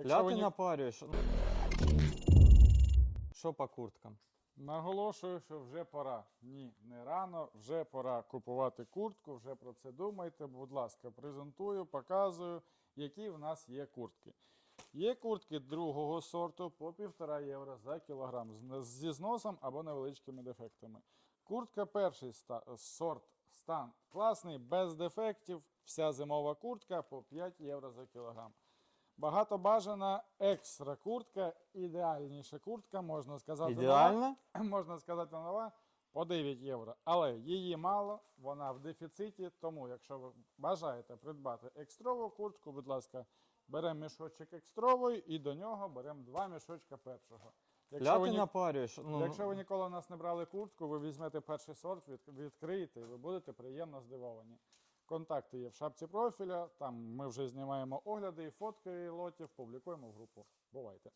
Ля ти напарюєш. Що по курткам? Наголошую, що вже пора. Ні, не рано, вже пора купувати куртку, вже про це думайте. Будь ласка, презентую, показую, які в нас є куртки. Є куртки другого сорту по 1,5 євро за кілограм зі зносом або невеличкими дефектами. Куртка перший сорт стан класний, без дефектів. Вся зимова куртка по 5 євро за кілограм. Багатобажана екстра куртка, ідеальніша куртка, можна сказати, Ідеальна? можна сказати нова, по 9 євро. Але її мало, вона в дефіциті, тому якщо ви бажаєте придбати екстрову куртку, будь ласка, беремо мішочок екстрової і до нього беремо 2 мішочка першого. Ля ти напарюєш. Якщо ви ніколи у нас не брали куртку, ви візьмете перший сорт, відкриєте і ви будете приємно здивовані. Контакти є в шапці профіля, там ми вже знімаємо огляди і фотки лотів, публікуємо в групу. Бувайте!